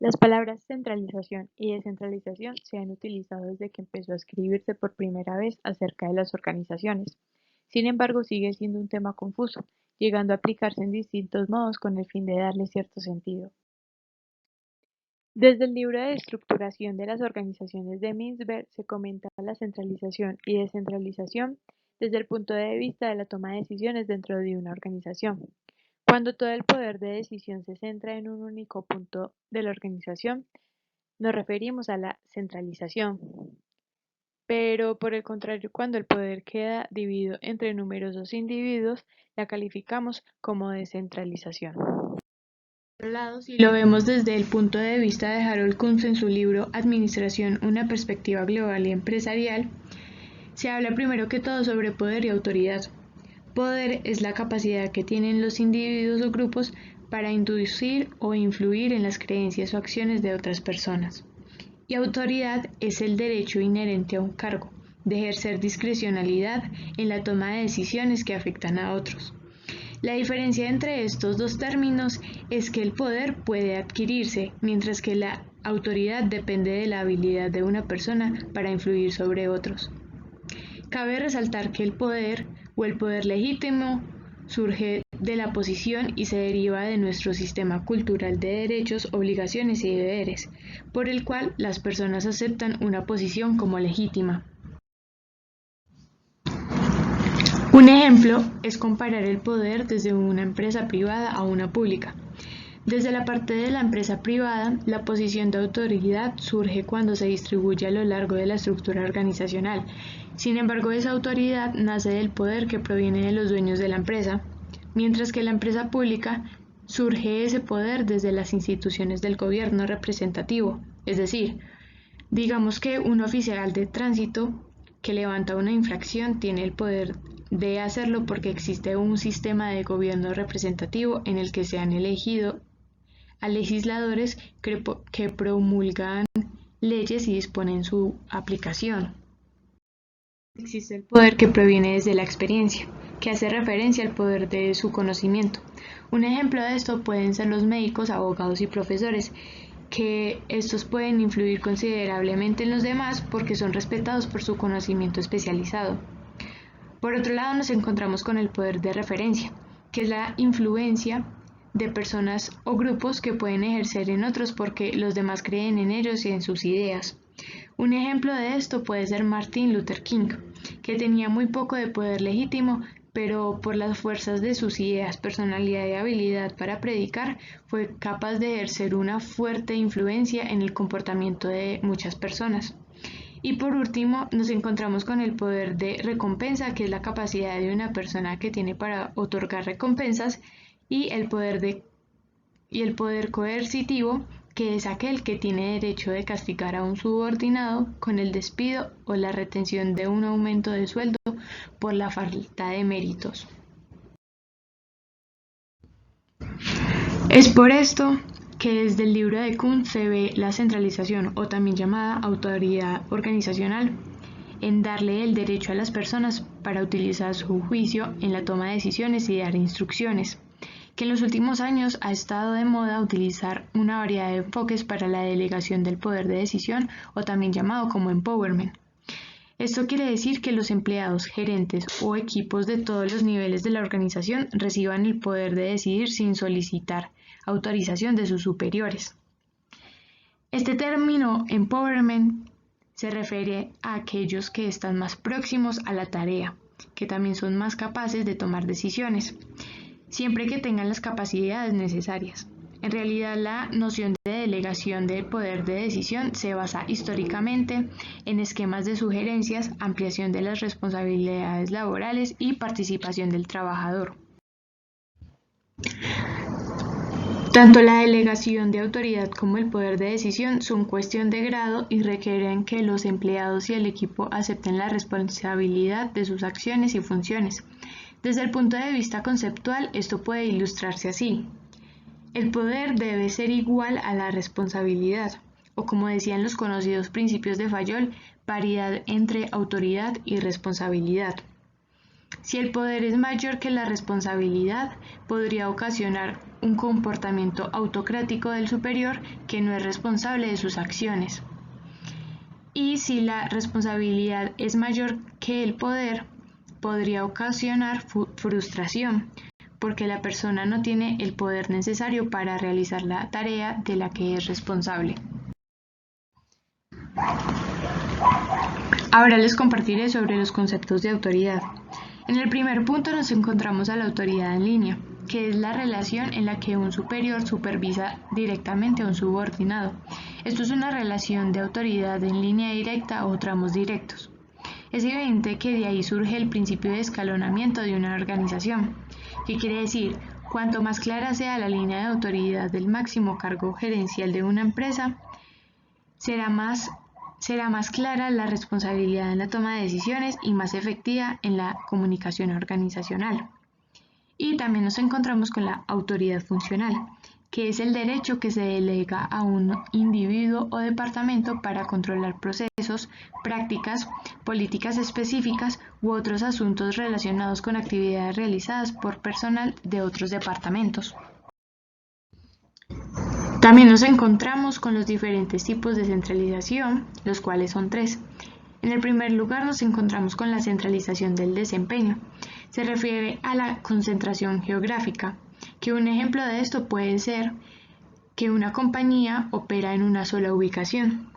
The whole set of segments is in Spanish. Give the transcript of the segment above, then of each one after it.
Las palabras centralización y descentralización se han utilizado desde que empezó a escribirse por primera vez acerca de las organizaciones. Sin embargo, sigue siendo un tema confuso, llegando a aplicarse en distintos modos con el fin de darle cierto sentido. Desde el libro de estructuración de las organizaciones de Mintzberg se comenta la centralización y descentralización desde el punto de vista de la toma de decisiones dentro de una organización. Cuando todo el poder de decisión se centra en un único punto de la organización, nos referimos a la centralización. Pero por el contrario, cuando el poder queda dividido entre numerosos individuos, la calificamos como descentralización. Por otro lado, si lo vemos desde el punto de vista de Harold Kunz en su libro Administración, una perspectiva global y empresarial, se habla primero que todo sobre poder y autoridad. Poder es la capacidad que tienen los individuos o grupos para inducir o influir en las creencias o acciones de otras personas. Y autoridad es el derecho inherente a un cargo, de ejercer discrecionalidad en la toma de decisiones que afectan a otros. La diferencia entre estos dos términos es que el poder puede adquirirse, mientras que la autoridad depende de la habilidad de una persona para influir sobre otros. Cabe resaltar que el poder o el poder legítimo surge de la posición y se deriva de nuestro sistema cultural de derechos, obligaciones y deberes, por el cual las personas aceptan una posición como legítima. Un ejemplo es comparar el poder desde una empresa privada a una pública. Desde la parte de la empresa privada, la posición de autoridad surge cuando se distribuye a lo largo de la estructura organizacional. Sin embargo, esa autoridad nace del poder que proviene de los dueños de la empresa, mientras que en la empresa pública surge ese poder desde las instituciones del gobierno representativo. Es decir, digamos que un oficial de tránsito que levanta una infracción tiene el poder de hacerlo porque existe un sistema de gobierno representativo en el que se han elegido a legisladores que promulgan leyes y disponen su aplicación. Existe el poder que proviene desde la experiencia, que hace referencia al poder de su conocimiento. Un ejemplo de esto pueden ser los médicos, abogados y profesores, que estos pueden influir considerablemente en los demás porque son respetados por su conocimiento especializado. Por otro lado, nos encontramos con el poder de referencia, que es la influencia de personas o grupos que pueden ejercer en otros porque los demás creen en ellos y en sus ideas. Un ejemplo de esto puede ser Martin Luther King, que tenía muy poco de poder legítimo, pero por las fuerzas de sus ideas, personalidad y habilidad para predicar, fue capaz de ejercer una fuerte influencia en el comportamiento de muchas personas. Y por último, nos encontramos con el poder de recompensa, que es la capacidad de una persona que tiene para otorgar recompensas, y el poder coercitivo, que es aquel que tiene derecho de castigar a un subordinado con el despido o la retención de un aumento de sueldo por la falta de méritos. Es por esto que desde el libro de Kuhn se ve la centralización, o también llamada autoridad organizacional, en darle el derecho a las personas para utilizar su juicio en la toma de decisiones y dar instrucciones, que en los últimos años ha estado de moda utilizar una variedad de enfoques para la delegación del poder de decisión, o también llamado como empowerment. Esto quiere decir que los empleados, gerentes o equipos de todos los niveles de la organización reciban el poder de decidir sin solicitar autorización de sus superiores. Este término empowerment se refiere a aquellos que están más próximos a la tarea, que también son más capaces de tomar decisiones, siempre que tengan las capacidades necesarias. En realidad, la noción de delegación del poder de decisión se basa históricamente en esquemas de sugerencias, ampliación de las responsabilidades laborales y participación del trabajador. Tanto la delegación de autoridad como el poder de decisión son cuestión de grado y requieren que los empleados y el equipo acepten la responsabilidad de sus acciones y funciones. Desde el punto de vista conceptual, esto puede ilustrarse así. El poder debe ser igual a la responsabilidad, o como decían los conocidos principios de Fayol, paridad entre autoridad y responsabilidad. Si el poder es mayor que la responsabilidad, podría ocasionar un comportamiento autocrático del superior que no es responsable de sus acciones. Y si la responsabilidad es mayor que el poder, podría ocasionar frustración, porque la persona no tiene el poder necesario para realizar la tarea de la que es responsable. Ahora les compartiré sobre los conceptos de autoridad. En el primer punto nos encontramos a la autoridad en línea, que es la relación en la que un superior supervisa directamente a un subordinado. Esto es una relación de autoridad en línea directa o tramos directos. Es evidente que de ahí surge el principio de escalonamiento de una organización. ¿Qué quiere decir? Cuanto más clara sea la línea de autoridad del máximo cargo gerencial de una empresa, será más clara la responsabilidad en la toma de decisiones y más efectiva en la comunicación organizacional. Y también nos encontramos con la autoridad funcional, que es el derecho que se delega a un individuo o departamento para controlar procesos, prácticas, políticas específicas u otros asuntos relacionados con actividades realizadas por personal de otros departamentos. También nos encontramos con los diferentes tipos de centralización, los cuales son 3. En el primer lugar nos encontramos con la centralización del desempeño. Se refiere a la concentración geográfica, que un ejemplo de esto puede ser que una compañía opera en una sola ubicación.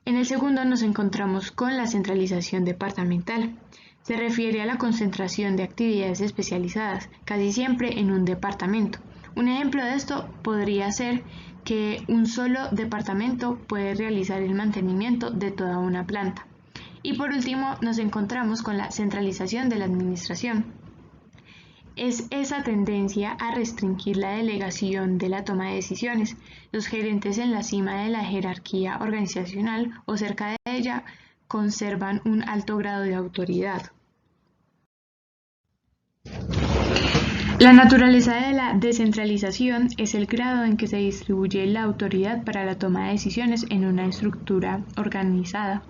En el segundo nos encontramos con la centralización departamental. Se refiere a la concentración de actividades especializadas, casi siempre en un departamento. Un ejemplo de esto podría ser que un solo departamento puede realizar el mantenimiento de toda una planta. Y por último nos encontramos con la centralización de la administración. Es esa tendencia a restringir la delegación de la toma de decisiones. Los gerentes en la cima de la jerarquía organizacional o cerca de ella conservan un alto grado de autoridad. La naturaleza de la descentralización es el grado en que se distribuye la autoridad para la toma de decisiones en una estructura organizada.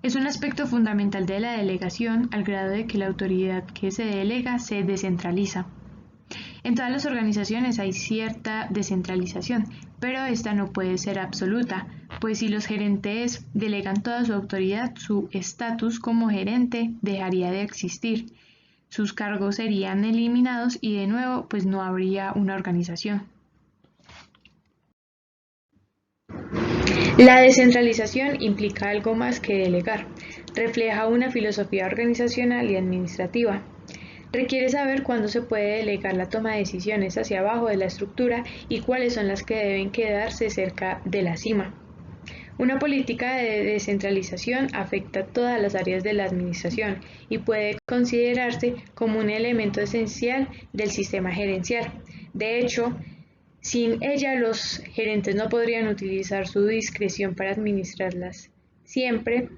Es un aspecto fundamental de la delegación al grado de que la autoridad que se delega se descentraliza. En todas las organizaciones hay cierta descentralización, pero esta no puede ser absoluta, pues si los gerentes delegan toda su autoridad, su estatus como gerente dejaría de existir. Sus cargos serían eliminados y de nuevo pues no habría una organización. La descentralización implica algo más que delegar, refleja una filosofía organizacional y administrativa. Requiere saber cuándo se puede delegar la toma de decisiones hacia abajo de la estructura y cuáles son las que deben quedarse cerca de la cima. Una política de descentralización afecta todas las áreas de la administración y puede considerarse como un elemento esencial del sistema gerencial. De hecho, sin ella los gerentes no podrían utilizar su discreción para administrarlas siempre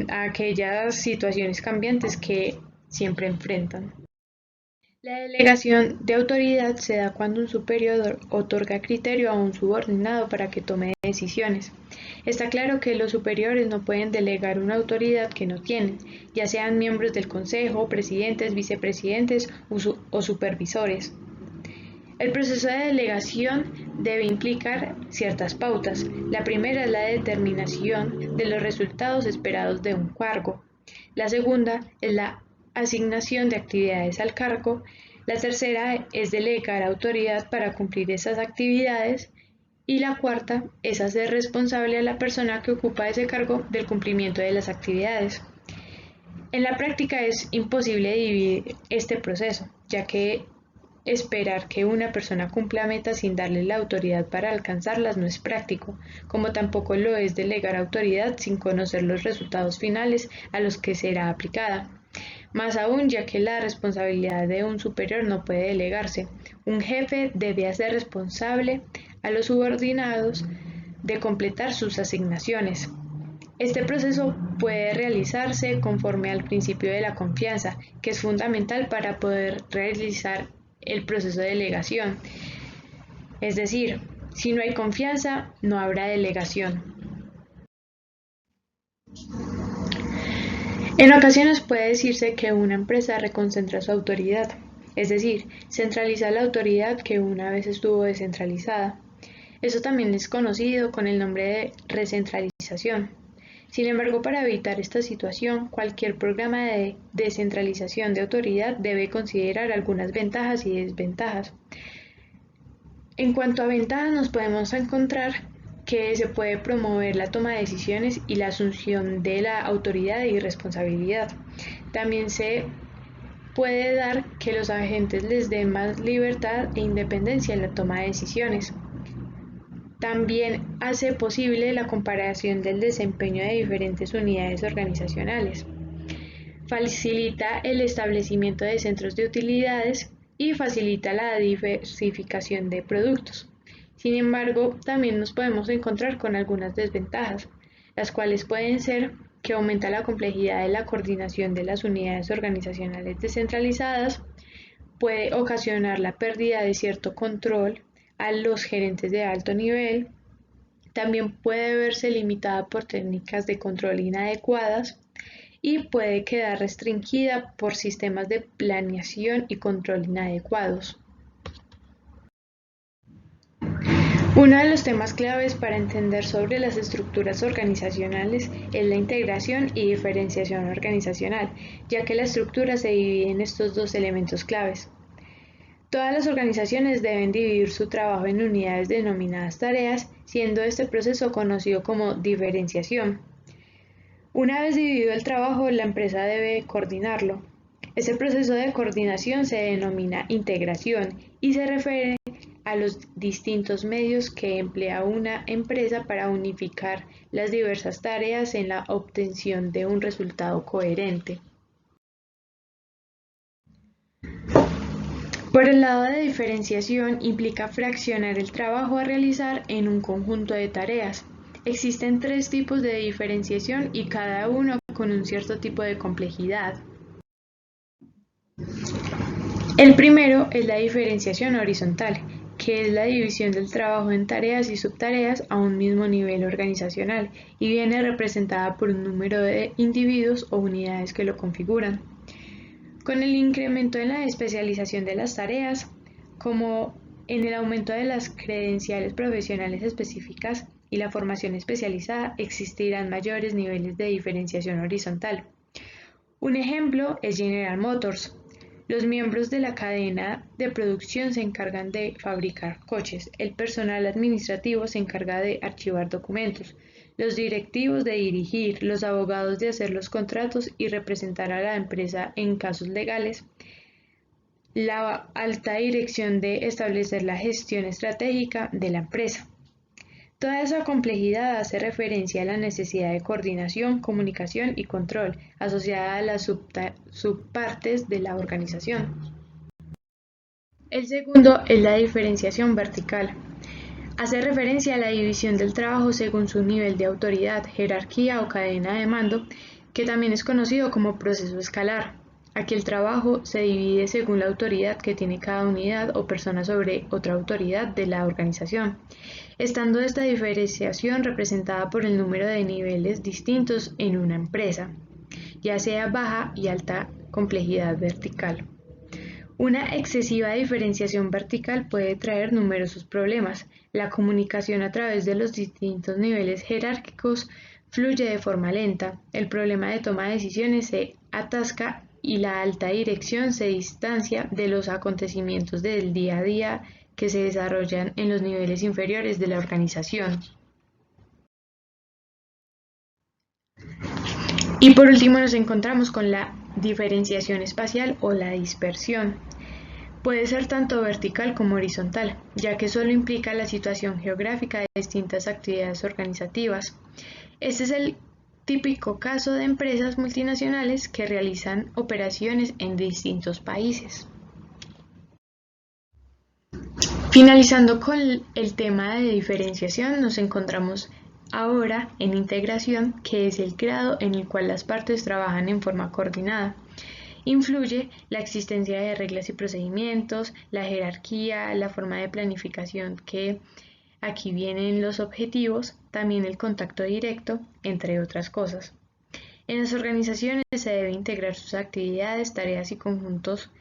a aquellas situaciones cambiantes que siempre enfrentan. La delegación de autoridad se da cuando un superior otorga criterio a un subordinado para que tome decisiones. Está claro que los superiores no pueden delegar una autoridad que no tienen, ya sean miembros del consejo, presidentes, vicepresidentes o supervisores. El proceso de delegación debe implicar ciertas pautas. La primera es la determinación de los resultados esperados de un cargo. La segunda es la asignación de actividades al cargo. La tercera es delegar autoridad para cumplir esas actividades. Y la cuarta es hacer responsable a la persona que ocupa ese cargo del cumplimiento de las actividades. En la práctica es imposible dividir este proceso, ya que esperar que una persona cumpla metas sin darle la autoridad para alcanzarlas no es práctico, como tampoco lo es delegar autoridad sin conocer los resultados finales a los que será aplicada. Más aún, ya que la responsabilidad de un superior no puede delegarse, un jefe debe hacer responsable a los subordinados de completar sus asignaciones. Este proceso puede realizarse conforme al principio de la confianza, que es fundamental para poder realizar el proceso de delegación. Es decir, si no hay confianza, no habrá delegación. En ocasiones puede decirse que una empresa reconcentra su autoridad, es decir, centraliza la autoridad que una vez estuvo descentralizada. Eso también es conocido con el nombre de recentralización. Sin embargo, para evitar esta situación, cualquier programa de descentralización de autoridad debe considerar algunas ventajas y desventajas. En cuanto a ventajas, nos podemos encontrar que se puede promover la toma de decisiones y la asunción de la autoridad y responsabilidad. También se puede dar que los agentes les den más libertad e independencia en la toma de decisiones. También hace posible la comparación del desempeño de diferentes unidades organizacionales. Facilita el establecimiento de centros de utilidades y facilita la diversificación de productos. Sin embargo, también nos podemos encontrar con algunas desventajas, las cuales pueden ser que aumenta la complejidad de la coordinación de las unidades organizacionales descentralizadas, puede ocasionar la pérdida de cierto control a los gerentes de alto nivel, también puede verse limitada por técnicas de control inadecuadas y puede quedar restringida por sistemas de planeación y control inadecuados. Uno de los temas claves para entender sobre las estructuras organizacionales es la integración y diferenciación organizacional, ya que la estructura se divide en estos dos elementos claves. Todas las organizaciones deben dividir su trabajo en unidades denominadas tareas, siendo este proceso conocido como diferenciación. Una vez dividido el trabajo, la empresa debe coordinarlo. Ese proceso de coordinación se denomina integración y se refiere a los distintos medios que emplea una empresa para unificar las diversas tareas en la obtención de un resultado coherente. Por el lado de diferenciación, implica fraccionar el trabajo a realizar en un conjunto de tareas. Existen 3 tipos de diferenciación y cada uno con un cierto tipo de complejidad. El primero es la diferenciación horizontal, que es la división del trabajo en tareas y subtareas a un mismo nivel organizacional y viene representada por un número de individuos o unidades que lo configuran. Con el incremento en la especialización de las tareas, como en el aumento de las credenciales profesionales específicas y la formación especializada, existirán mayores niveles de diferenciación horizontal. Un ejemplo es General Motors. Los miembros de la cadena de producción se encargan de fabricar coches, el personal administrativo se encarga de archivar documentos, los directivos de dirigir, los abogados de hacer los contratos y representar a la empresa en casos legales, la alta dirección de establecer la gestión estratégica de la empresa. Toda esa complejidad hace referencia a la necesidad de coordinación, comunicación y control asociada a las subpartes de la organización. El segundo es la diferenciación vertical. Hace referencia a la división del trabajo según su nivel de autoridad, jerarquía o cadena de mando, que también es conocido como proceso escalar. Aquí el trabajo se divide según la autoridad que tiene cada unidad o persona sobre otra autoridad de la organización, estando esta diferenciación representada por el número de niveles distintos en una empresa, ya sea baja y alta complejidad vertical. Una excesiva diferenciación vertical puede traer numerosos problemas. La comunicación a través de los distintos niveles jerárquicos fluye de forma lenta, el problema de toma de decisiones se atasca y la alta dirección se distancia de los acontecimientos del día a día que se desarrollan en los niveles inferiores de la organización. Y por último nos encontramos con la diferenciación espacial o la dispersión. Puede ser tanto vertical como horizontal, ya que solo implica la situación geográfica de distintas actividades organizativas. Este es el típico caso de empresas multinacionales que realizan operaciones en distintos países. Finalizando con el tema de diferenciación, nos encontramos ahora en integración, que es el grado en el cual las partes trabajan en forma coordinada. Influye la existencia de reglas y procedimientos, la jerarquía, la forma de planificación, que aquí vienen los objetivos, también el contacto directo, entre otras cosas. En las organizaciones se debe integrar sus actividades, tareas y conjuntos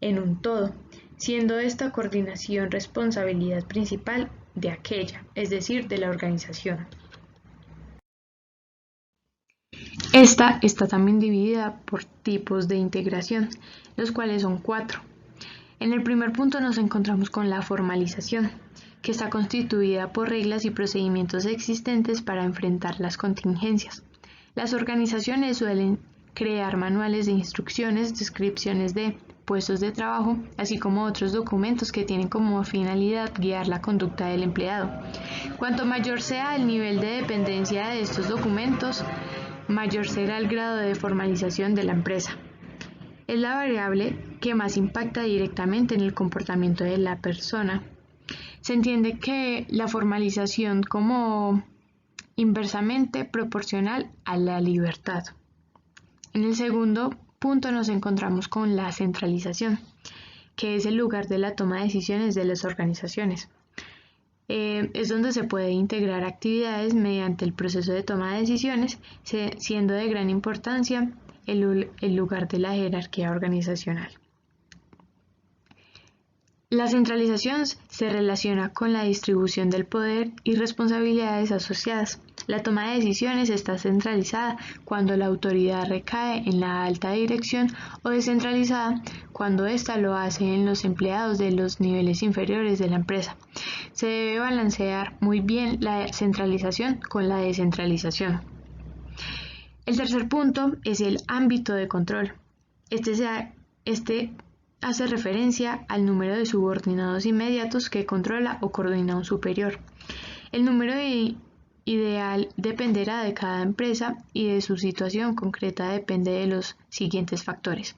en un todo, siendo esta coordinación responsabilidad principal de aquella, es decir, de la organización. Esta está también dividida por tipos de integración, los cuales son 4. En el primer punto nos encontramos con la formalización, que está constituida por reglas y procedimientos existentes para enfrentar las contingencias. Las organizaciones suelen crear manuales de instrucciones, descripciones de puestos de trabajo, así como otros documentos que tienen como finalidad guiar la conducta del empleado. Cuanto mayor sea el nivel de dependencia de estos documentos, mayor será el grado de formalización de la empresa. Es la variable que más impacta directamente en el comportamiento de la persona. Se entiende que la formalización como inversamente proporcional a la libertad. En el segundo punto nos encontramos con la centralización, que es el lugar de la toma de decisiones de las organizaciones. Es donde se puede integrar actividades mediante el proceso de toma de decisiones, siendo de gran importancia el lugar de la jerarquía organizacional. La centralización se relaciona con la distribución del poder y responsabilidades asociadas. La toma de decisiones está centralizada cuando la autoridad recae en la alta dirección o descentralizada cuando ésta lo hace en los empleados de los niveles inferiores de la empresa. Se debe balancear muy bien la centralización con la descentralización. El tercer punto es el ámbito de control. Este hace referencia al número de subordinados inmediatos que controla o coordina un superior. El número ideal dependerá de cada empresa y de su situación concreta depende de los siguientes factores.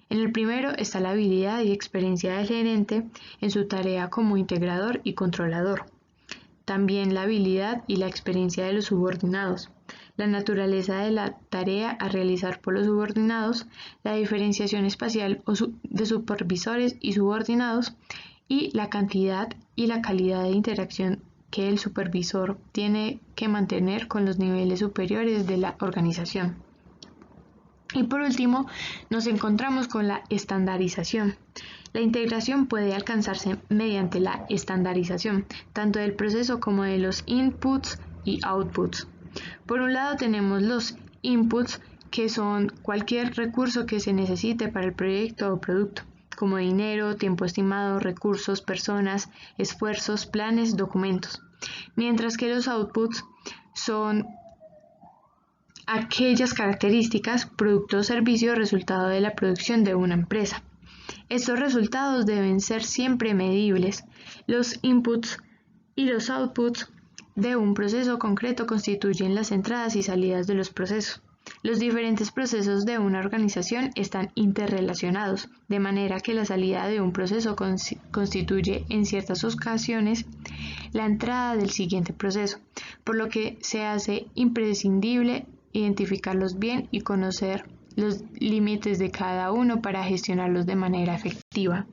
En el primero está la habilidad y experiencia del gerente en su tarea como integrador y controlador. También la habilidad y la experiencia de los subordinados, la naturaleza de la tarea a realizar por los subordinados, la diferenciación espacial de supervisores y subordinados y la cantidad y la calidad de interacción que el supervisor tiene que mantener con los niveles superiores de la organización. Y por último, nos encontramos con la estandarización. La integración puede alcanzarse mediante la estandarización, tanto del proceso como de los inputs y outputs. Por un lado tenemos los inputs, que son cualquier recurso que se necesite para el proyecto o producto, como dinero, tiempo estimado, recursos, personas, esfuerzos, planes, documentos. Mientras que los outputs son aquellas características, producto o servicio resultado de la producción de una empresa. Estos resultados deben ser siempre medibles. Los inputs y los outputs de un proceso concreto constituyen las entradas y salidas de los procesos. Los diferentes procesos de una organización están interrelacionados, de manera que la salida de un proceso constituye en ciertas ocasiones la entrada del siguiente proceso, por lo que se hace imprescindible identificarlos bien y conocer los límites de cada uno para gestionarlos de manera efectiva.